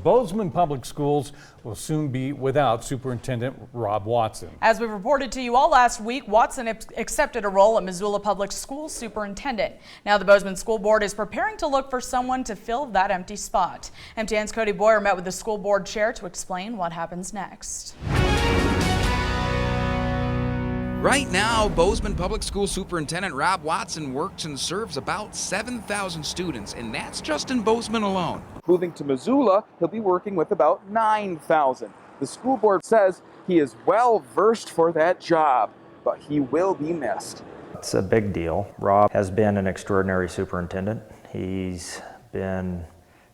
Bozeman Public Schools will soon be without Superintendent Rob Watson. As we reported to you all last week, Watson accepted a role at Missoula Public Schools superintendent. Now the Bozeman School Board is preparing to look for someone to fill that empty spot. MTN's Cody Boyer met with the school board chair to explain what happens next. Right now, Bozeman Public School Superintendent Rob Watson works and serves about 7,000 students, and that's just in Bozeman alone. Moving to Missoula, he'll be working with about 9,000. The school board says he is well versed for that job, but he will be missed. It's a big deal. Rob has been an extraordinary superintendent. He's been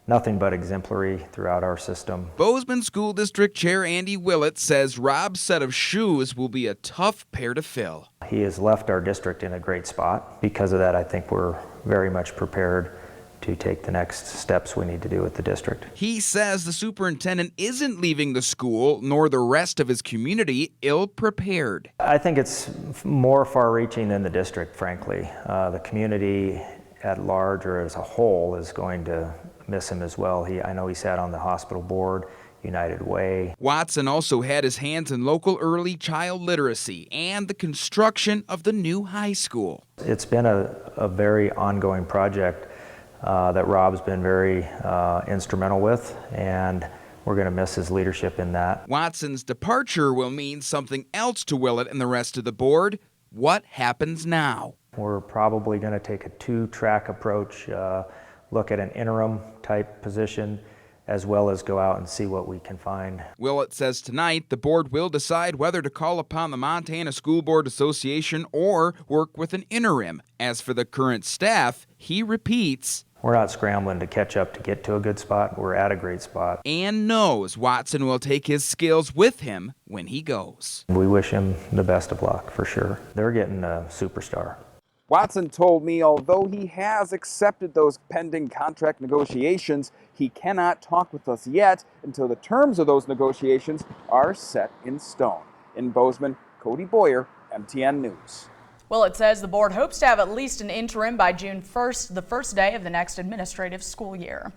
nothing but exemplary throughout our system. Bozeman School District Chair Andy Willett says Rob's set of shoes will be a tough pair to fill. He has left our district in a great spot. Because of that, I think we're very much prepared to take the next steps we need to do with the district. He says the superintendent isn't leaving the school nor the rest of his community ill-prepared. I think it's more far-reaching than the district, frankly. The community at large or as a whole is going to miss him as well. I know he sat on the hospital board, United Way. Watson also had his hands in local early child literacy and the construction of the new high school. It's been a very ongoing project that Rob's been very instrumental with, and we're going to miss his leadership in that. Watson's departure will mean something else to Willett and the rest of the board. What happens now? We're probably going to take a two-track approach, look at an interim type position, as well as go out and see what we can find. Willett says tonight the board will decide whether to call upon the Montana School Board Association or work with an interim. As for the current staff, he repeats, we're not scrambling to catch up to get to a good spot. We're at a great spot. And knows Watson will take his skills with him when he goes. We wish him the best of luck, for sure. They're getting a superstar. Watson told me although he has accepted those pending contract negotiations, he cannot talk with us yet until the terms of those negotiations are set in stone. In Bozeman, Cody Boyer, MTN News. Well, it says the board hopes to have at least an interim by June 1st, the first day of the next administrative school year.